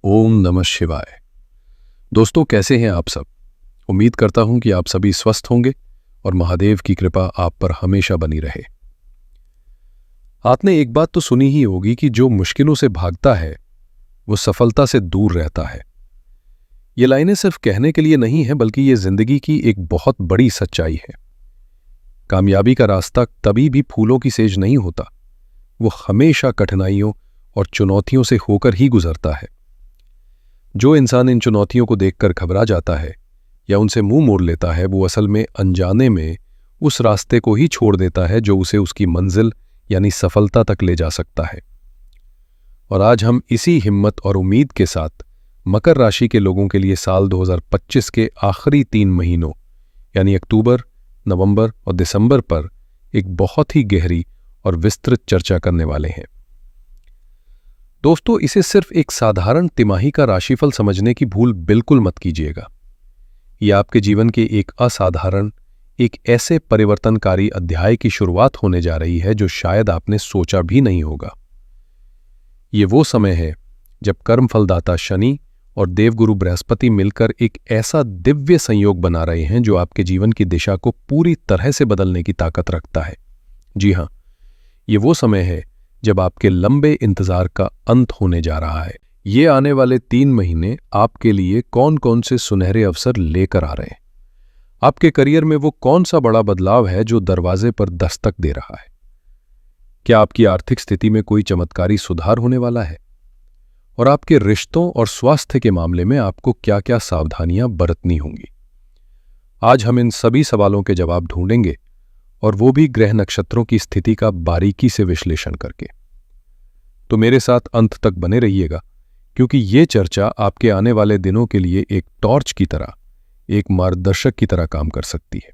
ओम नमः शिवाय। दोस्तों, कैसे हैं आप सब? उम्मीद करता हूं कि आप सभी स्वस्थ होंगे और महादेव की कृपा आप पर हमेशा बनी रहे। आपने एक बात तो सुनी ही होगी कि जो मुश्किलों से भागता है वो सफलता से दूर रहता है। ये लाइनें सिर्फ कहने के लिए नहीं है, बल्कि ये जिंदगी की एक बहुत बड़ी सच्चाई है। कामयाबी का रास्ता कभी भी फूलों की सेज नहीं होता, वो हमेशा कठिनाइयों और चुनौतियों से होकर ही गुजरता है। जो इंसान इन चुनौतियों को देखकर घबरा जाता है या उनसे मुंह मोड़ लेता है, वो असल में अनजाने में उस रास्ते को ही छोड़ देता है जो उसे उसकी मंजिल यानी सफलता तक ले जा सकता है। और आज हम इसी हिम्मत और उम्मीद के साथ मकर राशि के लोगों के लिए साल 2025 के आखिरी 3 महीनों यानी अक्टूबर, नवंबर और दिसंबर पर एक बहुत ही गहरी और विस्तृत चर्चा करने वाले हैं। दोस्तों, इसे सिर्फ एक साधारण तिमाही का राशिफल समझने की भूल बिल्कुल मत कीजिएगा। ये आपके जीवन के एक असाधारण, एक ऐसे परिवर्तनकारी अध्याय की शुरुआत होने जा रही है जो शायद आपने सोचा भी नहीं होगा। ये वो समय है जब कर्मफलदाता शनि और देवगुरु बृहस्पति मिलकर एक ऐसा दिव्य संयोग बना रहे हैं जो आपके जीवन की दिशा को पूरी तरह से बदलने की ताकत रखता है। जी हां, ये वो समय है जब आपके लंबे इंतजार का अंत होने जा रहा है। ये आने वाले 3 महीने आपके लिए कौन कौन से सुनहरे अवसर लेकर आ रहे हैं? आपके करियर में वो कौन सा बड़ा बदलाव है जो दरवाजे पर दस्तक दे रहा है? क्या आपकी आर्थिक स्थिति में कोई चमत्कारी सुधार होने वाला है? और आपके रिश्तों और स्वास्थ्य के मामले में आपको क्या क्या सावधानियां बरतनी होंगी? आज हम इन सभी सवालों के जवाब ढूंढेंगे, और वो भी ग्रह नक्षत्रों की स्थिति का बारीकी से विश्लेषण करके। तो मेरे साथ अंत तक बने रहिएगा, क्योंकि ये चर्चा आपके आने वाले दिनों के लिए एक टॉर्च की तरह, एक मार्गदर्शक की तरह काम कर सकती है।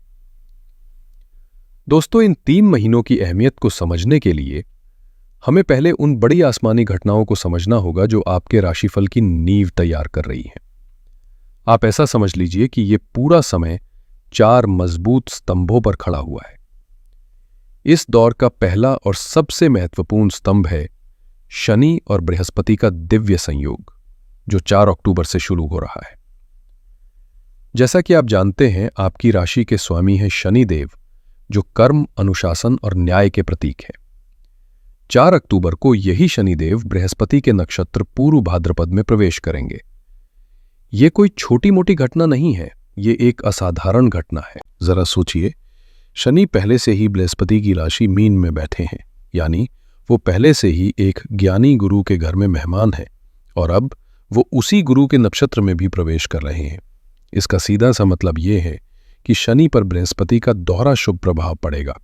दोस्तों, इन 3 महीनों की अहमियत को समझने के लिए हमें पहले उन बड़ी आसमानी घटनाओं को समझना होगा जो आपके राशिफल की नींव तैयार कर रही हैं। आप ऐसा समझ लीजिए कि ये पूरा समय 4 मजबूत स्तंभों पर खड़ा हुआ है। इस दौर का पहला और सबसे महत्वपूर्ण स्तंभ है शनि और बृहस्पति का दिव्य संयोग, जो 4 अक्टूबर से शुरू हो रहा है। जैसा कि आप जानते हैं, आपकी राशि के स्वामी हैं शनिदेव, जो कर्म, अनुशासन और न्याय के प्रतीक हैं। 4 अक्टूबर को यही शनिदेव बृहस्पति के नक्षत्र पूर्व भाद्रपद में प्रवेश करेंगे। ये कोई छोटी मोटी घटना नहीं है, ये एक असाधारण घटना है। जरा सोचिए, शनि पहले से ही बृहस्पति की राशि मीन में बैठे हैं, यानी वो पहले से ही एक ज्ञानी गुरु के घर में मेहमान हैं, और अब वो उसी गुरु के नक्षत्र में भी प्रवेश कर रहे हैं। इसका सीधा सा मतलब ये है कि शनि पर बृहस्पति का दोहरा शुभ प्रभाव पड़ेगा।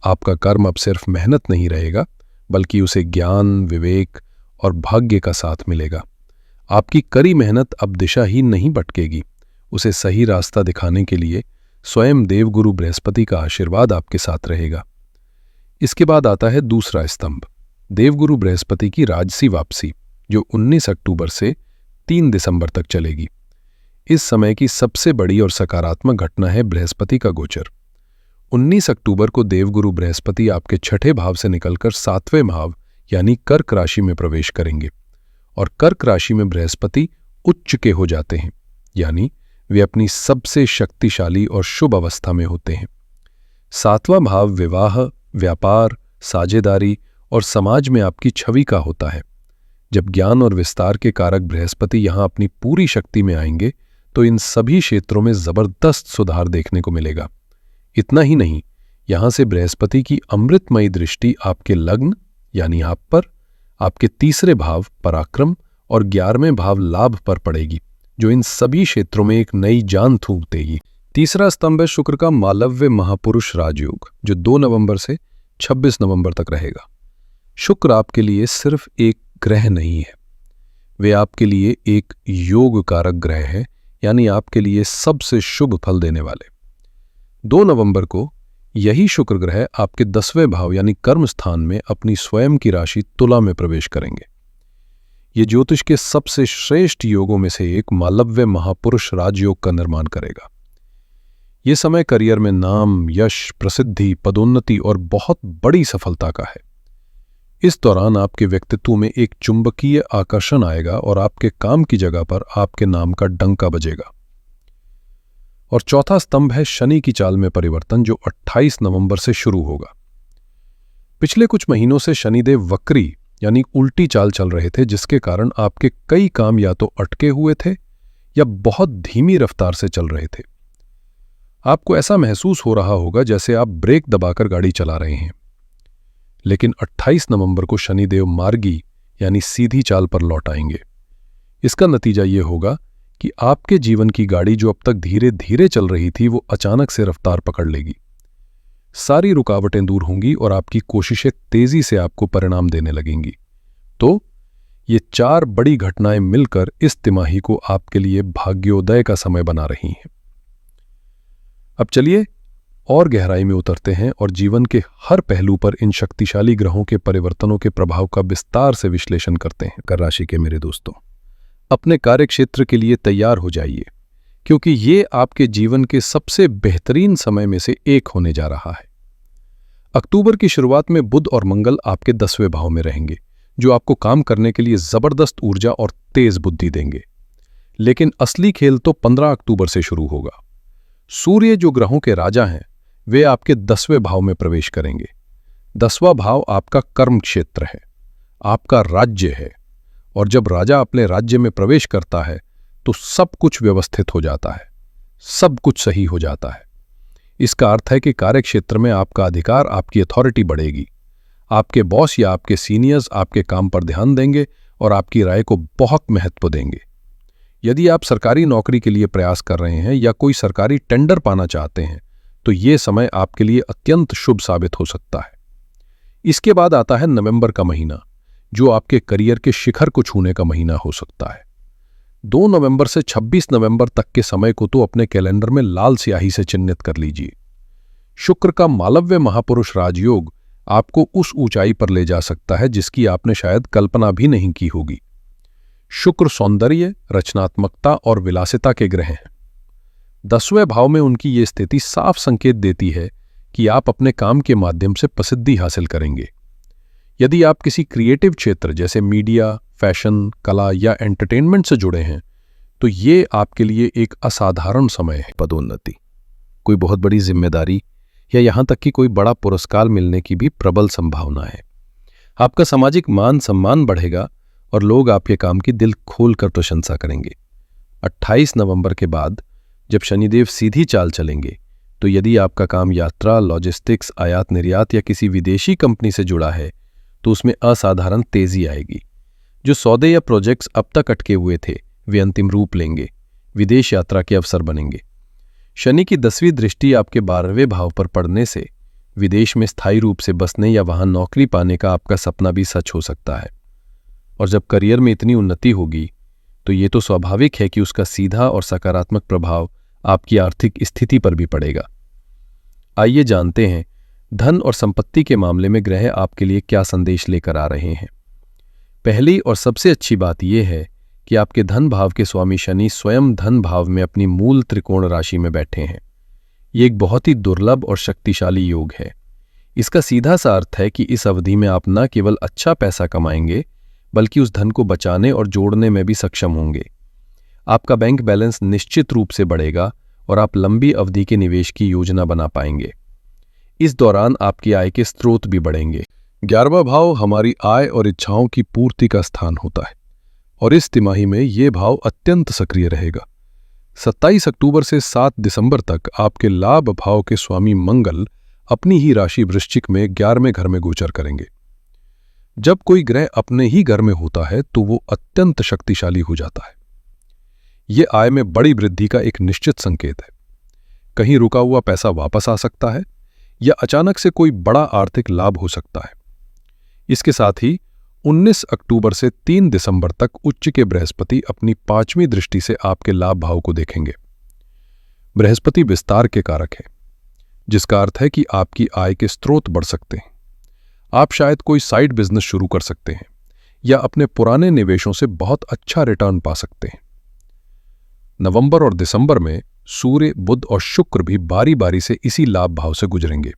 आपका कर्म अब सिर्फ मेहनत नहीं रहेगा, बल्कि उसे ज्ञान, विवेक और भाग्य का साथ मिलेगा। आपकी कड़ी मेहनत अब दिशाहीन नहीं भटकेगी, उसे सही रास्ता दिखाने के लिए स्वयं देवगुरु बृहस्पति का आशीर्वाद आपके साथ रहेगा। इसके बाद आता है दूसरा स्तंभ, देवगुरु बृहस्पति की राजसी वापसी, जो 19 अक्टूबर से 3 दिसंबर तक चलेगी। इस समय की सबसे बड़ी और सकारात्मक घटना है बृहस्पति का गोचर। 19 अक्टूबर को देवगुरु बृहस्पति आपके 6ठे भाव से निकलकर 7वें भाव यानी कर्क राशि में प्रवेश करेंगे, और कर्क राशि में बृहस्पति उच्च के हो जाते हैं, यानी वे अपनी सबसे शक्तिशाली और शुभ अवस्था में होते हैं। 7वां भाव विवाह, व्यापार, साझेदारी और समाज में आपकी छवि का होता है। जब ज्ञान और विस्तार के कारक बृहस्पति यहां अपनी पूरी शक्ति में आएंगे, तो इन सभी क्षेत्रों में जबरदस्त सुधार देखने को मिलेगा। इतना ही नहीं, यहां से बृहस्पति की अमृतमयी दृष्टि आपके लग्न यानी आप पर, आपके 3रे भाव पराक्रम और 11वें भाव लाभ पर पड़ेगी, जो इन सभी क्षेत्रों में एक नई जान फूंक देगी। तीसरा स्तंभ है शुक्र का मालव्य महापुरुष राजयोग, जो 2 नवंबर से 26 नवंबर तक रहेगा। शुक्र आपके लिए सिर्फ एक ग्रह नहीं है, वे आपके लिए एक योग कारक ग्रह है, यानी आपके लिए सबसे शुभ फल देने वाले। 2 नवंबर को यही शुक्र ग्रह आपके 10वें भाव यानी कर्म स्थान में अपनी स्वयं की राशि तुला में प्रवेश करेंगे। ये ज्योतिष के सबसे श्रेष्ठ योगों में से एक मालव्य महापुरुष राजयोग का निर्माण करेगा। ये समय करियर में नाम, यश, प्रसिद्धि, पदोन्नति और बहुत बड़ी सफलता का है। इस दौरान आपके व्यक्तित्व में एक चुंबकीय आकर्षण आएगा और आपके काम की जगह पर आपके नाम का डंका बजेगा। और चौथा स्तंभ है शनि की चाल में परिवर्तन, जो 28 नवंबर से शुरू होगा। पिछले कुछ महीनों से शनिदेव वक्री यानी उल्टी चाल चल रहे थे, जिसके कारण आपके कई काम या तो अटके हुए थे या बहुत धीमी रफ्तार से चल रहे थे। आपको ऐसा महसूस हो रहा होगा जैसे आप ब्रेक दबाकर गाड़ी चला रहे हैं। लेकिन 28 नवंबर को शनिदेव मार्गी यानी सीधी चाल पर लौट आएंगे। इसका नतीजा ये होगा कि आपके जीवन की गाड़ी जो अब तक धीरे धीरे चल रही थी, वो अचानक से रफ्तार पकड़ लेगी। सारी रुकावटें दूर होंगी और आपकी कोशिशें तेजी से आपको परिणाम देने लगेंगी। तो ये 4 बड़ी घटनाएं मिलकर इस तिमाही को आपके लिए भाग्योदय का समय बना रही हैं। अब चलिए और गहराई में उतरते हैं और जीवन के हर पहलू पर इन शक्तिशाली ग्रहों के परिवर्तनों के प्रभाव का विस्तार से विश्लेषण करते हैं। मकर राशि के मेरे दोस्तों, अपने कार्यक्षेत्र के लिए तैयार हो जाइए, क्योंकि ये आपके जीवन के सबसे बेहतरीन समय में से एक होने जा रहा है। अक्टूबर की शुरुआत में बुध और मंगल आपके 10वें भाव में रहेंगे, जो आपको काम करने के लिए जबरदस्त ऊर्जा और तेज बुद्धि देंगे। लेकिन असली खेल तो 15 अक्टूबर से शुरू होगा। सूर्य, जो ग्रहों के राजा हैं, वे आपके 10वें भाव में प्रवेश करेंगे। 10वां भाव आपका कर्म क्षेत्र है, आपका राज्य है। और जब राजा अपने राज्य में प्रवेश करता है तो सब कुछ व्यवस्थित हो जाता है, सब कुछ सही हो जाता है। इसका अर्थ है कि कार्यक्षेत्र में आपका अधिकार, आपकी अथॉरिटी बढ़ेगी। आपके बॉस या आपके सीनियर्स आपके काम पर ध्यान देंगे और आपकी राय को बहुत महत्व देंगे। यदि आप सरकारी नौकरी के लिए प्रयास कर रहे हैं या कोई सरकारी टेंडर पाना चाहते हैं, तो ये समय आपके लिए अत्यंत शुभ साबित हो सकता है। इसके बाद आता है नवंबर का महीना, जो आपके करियर के शिखर को छूने का महीना हो सकता है। 2 नवंबर से 26 नवंबर तक के समय को तो अपने कैलेंडर में लाल स्याही से चिन्हित कर लीजिए। शुक्र का मालव्य महापुरुष राजयोग आपको उस ऊंचाई पर ले जा सकता है जिसकी आपने शायद कल्पना भी नहीं की होगी। शुक्र सौंदर्य, रचनात्मकता और विलासिता के ग्रह हैं। 10वें भाव में उनकी ये स्थिति साफ संकेत देती है कि आप अपने काम के माध्यम से प्रसिद्धि हासिल करेंगे। यदि आप किसी क्रिएटिव क्षेत्र जैसे मीडिया, फैशन, कला या एंटरटेनमेंट से जुड़े हैं, तो ये आपके लिए एक असाधारण समय है। पदोन्नति, कोई बहुत बड़ी जिम्मेदारी या यहां तक कि कोई बड़ा पुरस्कार मिलने की भी प्रबल संभावना है। आपका सामाजिक मान सम्मान बढ़ेगा और लोग आपके काम की दिल खोलकर प्रशंसा करेंगे। 28 नवंबर के बाद जब शनिदेव सीधी चाल चलेंगे, तो यदि आपका काम यात्रा, लॉजिस्टिक्स, आयात निर्यात या किसी विदेशी कंपनी से जुड़ा है, तो उसमें असाधारण तेजी आएगी। जो सौदे या प्रोजेक्ट्स अब तक अटके हुए थे, वे अंतिम रूप लेंगे। विदेश यात्रा के अवसर बनेंगे। शनि की 10वीं दृष्टि आपके 12वें भाव पर पड़ने से विदेश में स्थायी रूप से बसने या वहां नौकरी पाने का आपका सपना भी सच हो सकता है। और जब करियर में इतनी उन्नति होगी, तो ये तो स्वाभाविक है कि उसका सीधा और सकारात्मक प्रभाव आपकी आर्थिक स्थिति पर भी पड़ेगा। आइए जानते हैं धन और संपत्ति के मामले में ग्रह आपके लिए क्या संदेश लेकर आ रहे हैं। पहली और सबसे अच्छी बात यह है कि आपके धन भाव के स्वामी शनि स्वयं धन भाव में अपनी मूल त्रिकोण राशि में बैठे हैं। ये एक बहुत ही दुर्लभ और शक्तिशाली योग है। इसका सीधा सा अर्थ है कि इस अवधि में आप न केवल अच्छा पैसा कमाएंगे, बल्कि उस धन को बचाने और जोड़ने में भी सक्षम होंगे। आपका बैंक बैलेंस निश्चित रूप से बढ़ेगा और आप लंबी अवधि के निवेश की योजना बना पाएंगे। इस दौरान आपकी आय के स्रोत भी बढ़ेंगे। 11वां भाव हमारी आय और इच्छाओं की पूर्ति का स्थान होता है और इस तिमाही में ये भाव अत्यंत सक्रिय रहेगा। 27 अक्टूबर से 7 दिसंबर तक आपके लाभ भाव के स्वामी मंगल अपनी ही राशि वृश्चिक में 11वें घर में गोचर करेंगे। जब कोई ग्रह अपने ही घर में होता है तो वो अत्यंत शक्तिशाली हो जाता है। ये आय में बड़ी वृद्धि का एक निश्चित संकेत है। कहीं रुका हुआ पैसा वापस आ सकता है या अचानक से कोई बड़ा आर्थिक लाभ हो सकता है। इसके साथ ही 19 अक्टूबर से 3 दिसंबर तक उच्च के बृहस्पति अपनी 5वीं दृष्टि से आपके लाभ भाव को देखेंगे। बृहस्पति विस्तार के कारक है, जिसका अर्थ है कि आपकी आय के स्रोत बढ़ सकते हैं। आप शायद कोई साइड बिजनेस शुरू कर सकते हैं या अपने पुराने निवेशों से बहुत अच्छा रिटर्न पा सकते हैं। नवंबर और दिसंबर में सूर्य, बुध और शुक्र भी बारी बारी से इसी लाभ भाव से गुजरेंगे।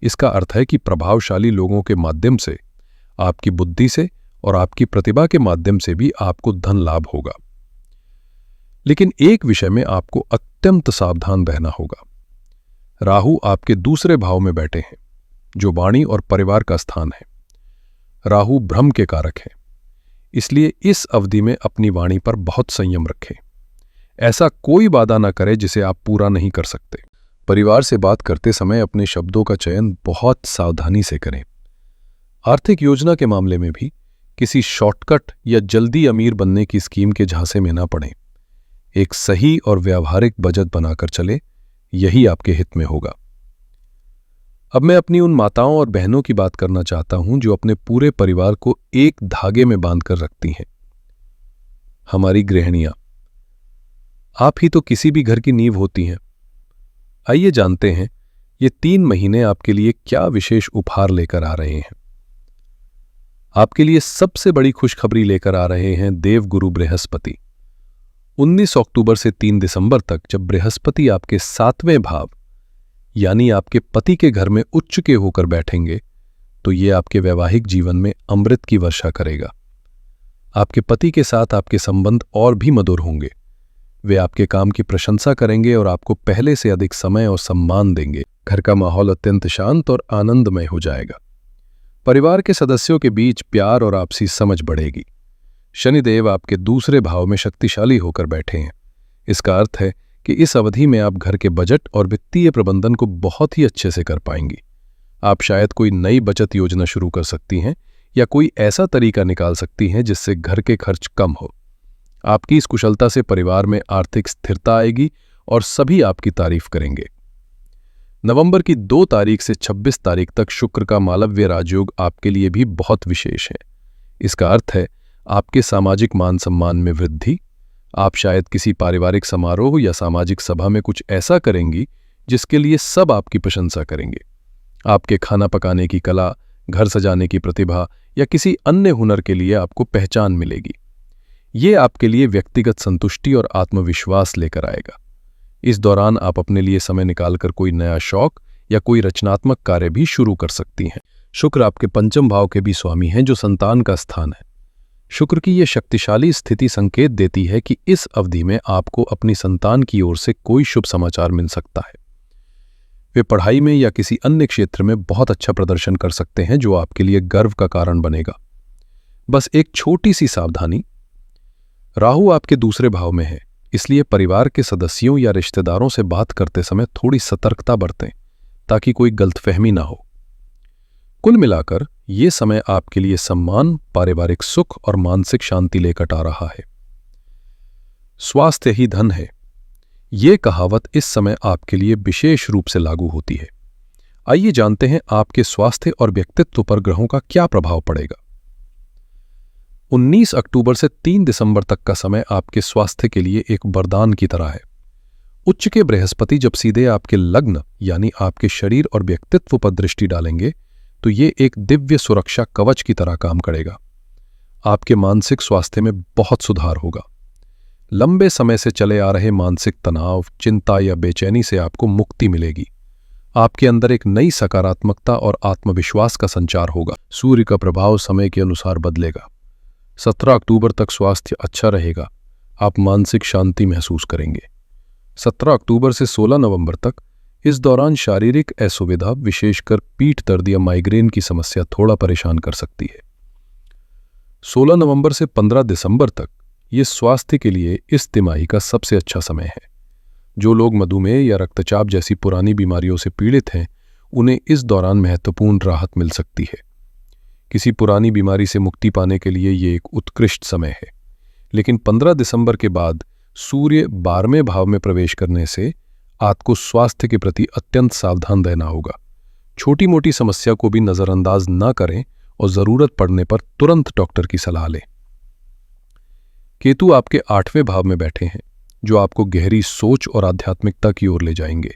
इसका अर्थ है कि प्रभावशाली लोगों के माध्यम से आपकी बुद्धि से और आपकी प्रतिभा के माध्यम से भी आपको धन लाभ होगा। लेकिन एक विषय में आपको अत्यंत सावधान रहना होगा। राहु आपके दूसरे भाव में बैठे हैं, जो वाणी और परिवार का स्थान है। राहु भ्रम के कारक है, इसलिए इस अवधि में अपनी वाणी पर बहुत संयम रखें। ऐसा कोई वादा न करें जिसे आप पूरा नहीं कर सकते। परिवार से बात करते समय अपने शब्दों का चयन बहुत सावधानी से करें। आर्थिक योजना के मामले में भी किसी शॉर्टकट या जल्दी अमीर बनने की स्कीम के झांसे में न पड़ें। एक सही और व्यावहारिक बजट बनाकर चले, यही आपके हित में होगा। अब मैं अपनी उन माताओं और बहनों की बात करना चाहता हूं जो अपने पूरे परिवार को एक धागे में बांधकर रखती हैं। हमारी गृहिणियां, आप ही तो किसी भी घर की नींव होती हैं। आइए जानते हैं ये 3 महीने आपके लिए क्या विशेष उपहार लेकर आ रहे हैं। आपके लिए सबसे बड़ी खुशखबरी लेकर आ रहे हैं देवगुरु बृहस्पति। 19 अक्टूबर से 3 दिसंबर तक जब बृहस्पति आपके 7वें भाव यानी आपके पति के घर में उच्च के होकर बैठेंगे, तो ये आपके वैवाहिक जीवन में अमृत की वर्षा करेगा। आपके पति के साथ आपके संबंध और भी मधुर होंगे। वे आपके काम की प्रशंसा करेंगे और आपको पहले से अधिक समय और सम्मान देंगे। घर का माहौल अत्यंत शांत और आनंदमय हो जाएगा। परिवार के सदस्यों के बीच प्यार और आपसी समझ बढ़ेगी। शनिदेव आपके दूसरे भाव में शक्तिशाली होकर बैठे हैं। इसका अर्थ है कि इस अवधि में आप घर के बजट और वित्तीय प्रबंधन को बहुत ही अच्छे से कर पाएंगी। आप शायद कोई नई बचत योजना शुरू कर सकती हैं या कोई ऐसा तरीका निकाल सकती हैं जिससे घर के खर्च कम हो। आपकी इस कुशलता से परिवार में आर्थिक स्थिरता आएगी और सभी आपकी तारीफ करेंगे। नवंबर की 2 तारीख से 26 तारीख तक शुक्र का मालव्य राजयोग आपके लिए भी बहुत विशेष है। इसका अर्थ है आपके सामाजिक मान सम्मान में वृद्धि। आप शायद किसी पारिवारिक समारोह या सामाजिक सभा में कुछ ऐसा करेंगी जिसके लिए सब आपकी प्रशंसा करेंगे। आपके खाना पकाने की कला, घर सजाने की प्रतिभा या किसी अन्य हुनर के लिए आपको पहचान मिलेगी। ये आपके लिए व्यक्तिगत संतुष्टि और आत्मविश्वास लेकर आएगा। इस दौरान आप अपने लिए समय निकालकर कोई नया शौक या कोई रचनात्मक कार्य भी शुरू कर सकती हैं। शुक्र आपके 5वें भाव के भी स्वामी हैं, जो संतान का स्थान है। शुक्र की यह शक्तिशाली स्थिति संकेत देती है कि इस अवधि में आपको अपनी संतान की ओर से कोई शुभ समाचार मिल सकता है। वे पढ़ाई में या किसी अन्य क्षेत्र में बहुत अच्छा प्रदर्शन कर सकते हैं, जो आपके लिए गर्व का कारण बनेगा। बस एक छोटी सी सावधानी, राहु आपके दूसरे भाव में है, इसलिए परिवार के सदस्यों या रिश्तेदारों से बात करते समय थोड़ी सतर्कता बरतें ताकि कोई गलतफहमी ना हो। कुल मिलाकर ये समय आपके लिए सम्मान, पारिवारिक सुख और मानसिक शांति लेकर आ रहा है। स्वास्थ्य ही धन है, ये कहावत इस समय आपके लिए विशेष रूप से लागू होती है। आइए जानते हैं आपके स्वास्थ्य और व्यक्तित्व पर ग्रहों का क्या प्रभाव पड़ेगा। 19 अक्टूबर से 3 दिसंबर तक का समय आपके स्वास्थ्य के लिए एक वरदान की तरह है। उच्च के बृहस्पति जब सीधे आपके लग्न यानी आपके शरीर और व्यक्तित्व पर दृष्टि डालेंगे, तो ये एक दिव्य सुरक्षा कवच की तरह काम करेगा। आपके मानसिक स्वास्थ्य में बहुत सुधार होगा। लंबे समय से चले आ रहे मानसिक तनाव, चिंता या बेचैनी से आपको मुक्ति मिलेगी। आपके अंदर एक नई सकारात्मकता और आत्मविश्वास का संचार होगा। सूर्य का प्रभाव समय के अनुसार बदलेगा। 17 अक्टूबर तक स्वास्थ्य अच्छा रहेगा। आप मानसिक शांति महसूस करेंगे। 17 अक्टूबर से 16 नवंबर तक इस दौरान शारीरिक असुविधा, विशेषकर पीठ दर्द या माइग्रेन की समस्या थोड़ा परेशान कर सकती है। 16 नवंबर से 15 दिसंबर तक ये स्वास्थ्य के लिए इस तिमाही का सबसे अच्छा समय है। जो लोग मधुमेह या रक्तचाप जैसी पुरानी बीमारियों से पीड़ित हैं, उन्हें इस दौरान महत्वपूर्ण राहत मिल सकती है। किसी पुरानी बीमारी से मुक्ति पाने के लिए ये एक उत्कृष्ट समय है। लेकिन 15 दिसंबर के बाद सूर्य 12वें भाव में प्रवेश करने से आपको स्वास्थ्य के प्रति अत्यंत सावधान रहना होगा। छोटी मोटी समस्या को भी नजरअंदाज न करें और जरूरत पड़ने पर तुरंत डॉक्टर की सलाह लें। केतु आपके 8वें भाव में बैठे हैं, जो आपको गहरी सोच और आध्यात्मिकता की ओर ले जाएंगे।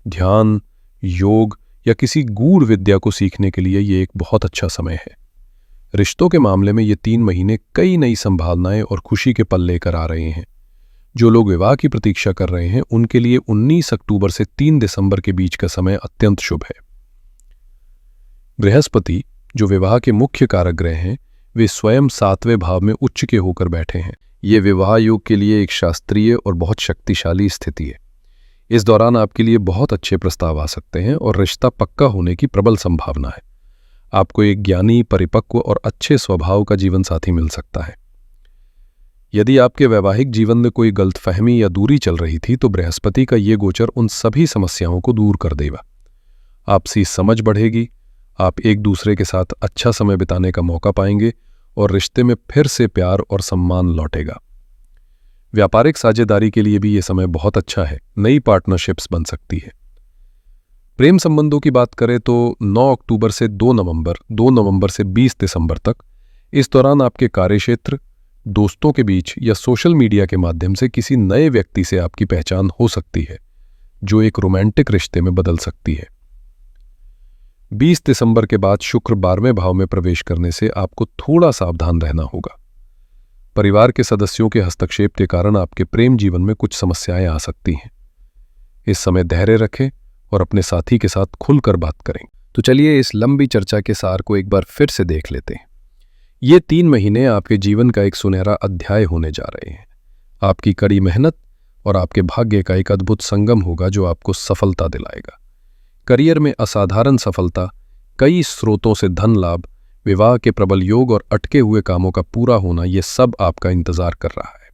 ध्यान, योग या किसी गूढ़ विद्या को सीखने के लिए ये एक बहुत अच्छा समय है। रिश्तों के मामले में ये 3 महीने कई नई संभावनाएं और खुशी के पल लेकर आ रहे हैं। जो लोग विवाह की प्रतीक्षा कर रहे हैं, उनके लिए 19 अक्टूबर से 3 दिसंबर के बीच का समय अत्यंत शुभ है। बृहस्पति जो विवाह के मुख्य कारक ग्रह हैं वे स्वयं 7वें भाव में उच्च के होकर बैठे हैं। ये विवाह योग के लिए एक शास्त्रीय और बहुत शक्तिशाली स्थिति है। इस दौरान आपके लिए बहुत अच्छे प्रस्ताव आ सकते हैं और रिश्ता पक्का होने की प्रबल संभावना है। आपको एक ज्ञानी, परिपक्व और अच्छे स्वभाव का जीवन साथी मिल सकता है। यदि आपके वैवाहिक जीवन में कोई गलतफहमी या दूरी चल रही थी तो बृहस्पति का ये गोचर उन सभी समस्याओं को दूर कर देगा। आपसी समझ बढ़ेगी, आप एक दूसरे के साथ अच्छा समय बिताने का मौका पाएंगे और रिश्ते में फिर से प्यार और सम्मान लौटेगा। व्यापारिक साझेदारी के लिए भी ये समय बहुत अच्छा है, नई पार्टनरशिप्स बन सकती है। प्रेम संबंधों की बात करें तो 9 अक्टूबर से 2 नवंबर से 20 दिसंबर तक इस दौरान आपके कार्यक्षेत्र, दोस्तों के बीच या सोशल मीडिया के माध्यम से किसी नए व्यक्ति से आपकी पहचान हो सकती है जो एक रोमांटिक रिश्ते में बदल सकती है। 20 दिसंबर के बाद शुक्र 12वें भाव में प्रवेश करने से आपको थोड़ा सावधान रहना होगा। परिवार के सदस्यों के हस्तक्षेप के कारण आपके प्रेम जीवन में कुछ समस्याएं आ सकती हैं। इस समय धैर्य रखें और अपने साथी के साथ खुलकर बात करें। तो चलिए इस लंबी चर्चा के सार को एक बार फिर से देख लेते हैं। ये 3 महीने आपके जीवन का एक सुनहरा अध्याय होने जा रहे हैं। आपकी कड़ी मेहनत और आपके भाग्य का एक अद्भुत संगम होगा जो आपको सफलता दिलाएगा। करियर में असाधारण सफलता, कई स्रोतों से धन लाभ, विवाह के प्रबल योग और अटके हुए कामों का पूरा होना, ये सब आपका इंतजार कर रहा है।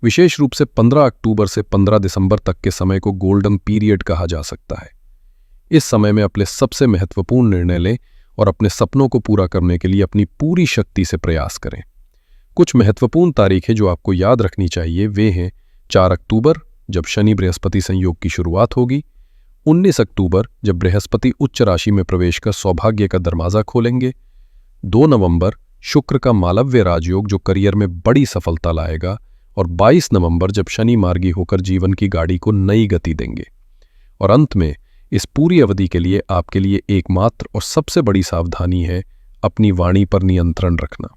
विशेष रूप से 15 अक्टूबर से 15 दिसंबर तक के समय को गोल्डन पीरियड कहा जा सकता है। इस समय में अपने सबसे महत्वपूर्ण निर्णय लें और अपने सपनों को पूरा करने के लिए अपनी पूरी शक्ति से प्रयास करें। कुछ महत्वपूर्ण तारीखें जो आपको याद रखनी चाहिए वे हैं 4 अक्टूबर जब शनि बृहस्पति संयोग की शुरुआत होगी, 19 अक्टूबर जब बृहस्पति उच्च राशि में प्रवेश कर सौभाग्य का दरवाजा खोलेंगे, 2 नवंबर शुक्र का मालव्य राजयोग जो करियर में बड़ी सफलता लाएगा, और 22 नवंबर जब शनि मार्गी होकर जीवन की गाड़ी को नई गति देंगे। और अंत में इस पूरी अवधि के लिए आपके लिए एकमात्र और सबसे बड़ी सावधानी है अपनी वाणी पर नियंत्रण रखना।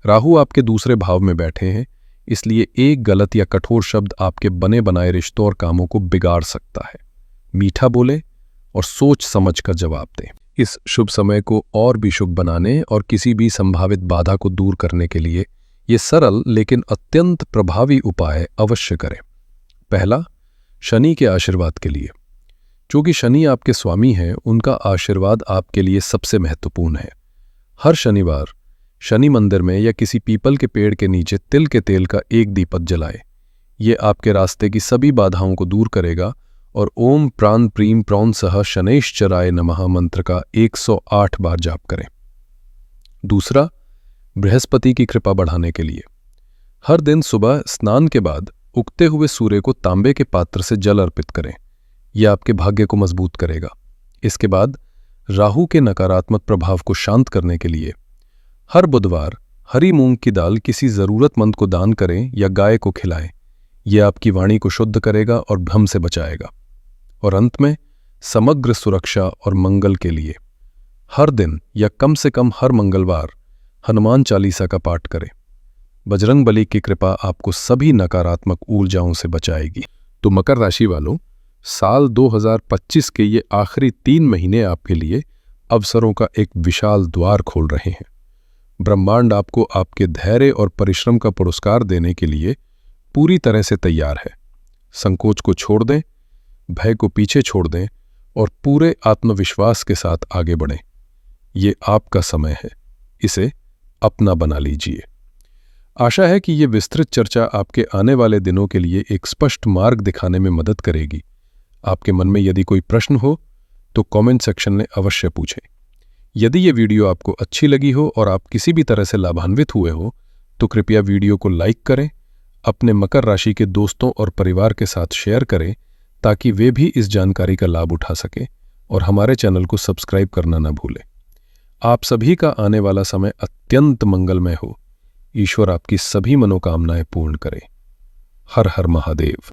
राहु आपके दूसरे भाव में बैठे हैं, इसलिए एक गलत या कठोर शब्द आपके बने बनाए रिश्तों और कामों को बिगाड़ सकता है। मीठा बोले और सोच समझ कर जवाब दें। इस शुभ समय को और भी शुभ बनाने और किसी भी संभावित बाधा को दूर करने के लिए ये सरल लेकिन अत्यंत प्रभावी उपाय अवश्य करें। पहला, शनि के आशीर्वाद के लिए। चूंकि शनि आपके स्वामी हैं, उनका आशीर्वाद आपके लिए सबसे महत्वपूर्ण है। हर शनिवार शनि मंदिर में या किसी पीपल के पेड़ के नीचे तिल के तेल का एक दीपक जलाए। ये आपके रास्ते की सभी बाधाओं को दूर करेगा। और ओम प्राण प्रीम प्रौन सह शनैश्चराय नमः मंत्र का 108 बार जाप करें। दूसरा, बृहस्पति की कृपा बढ़ाने के लिए हर दिन सुबह स्नान के बाद उगते हुए सूर्य को तांबे के पात्र से जल अर्पित करें। यह आपके भाग्य को मजबूत करेगा। इसके बाद राहु के नकारात्मक प्रभाव को शांत करने के लिए हर बुधवार हरी मूंग की दाल किसी जरूरतमंद को दान करें या गाय को खिलाएं। यह आपकी वाणी को शुद्ध करेगा और भ्रम से बचाएगा। और अंत में समग्र सुरक्षा और मंगल के लिए हर दिन या कम से कम हर मंगलवार हनुमान चालीसा का पाठ करें। बजरंग बली की कृपा आपको सभी नकारात्मक ऊर्जाओं से बचाएगी। तो मकर राशि वालों, साल 2025 के ये आखिरी 3 महीने आपके लिए अवसरों का एक विशाल द्वार खोल रहे हैं। ब्रह्मांड आपको आपके धैर्य और परिश्रम का पुरस्कार देने के लिए पूरी तरह से तैयार है। संकोच को छोड़ दें, भय को पीछे छोड़ दें और पूरे आत्मविश्वास के साथ आगे बढ़ें। ये आपका समय है, इसे अपना बना लीजिए। आशा है कि ये विस्तृत चर्चा आपके आने वाले दिनों के लिए एक स्पष्ट मार्ग दिखाने में मदद करेगी। आपके मन में यदि कोई प्रश्न हो तो कमेंट सेक्शन में अवश्य पूछें। यदि ये वीडियो आपको अच्छी लगी हो और आप किसी भी तरह से लाभान्वित हुए हो तो कृपया वीडियो को लाइक करें, अपने मकर राशि के दोस्तों और परिवार के साथ शेयर करें ताकि वे भी इस जानकारी का लाभ उठा सकें, और हमारे चैनल को सब्सक्राइब करना न भूलें। आप सभी का आने वाला समय अत्यंत मंगलमय हो। ईश्वर आपकी सभी मनोकामनाएं पूर्ण करे। हर हर महादेव।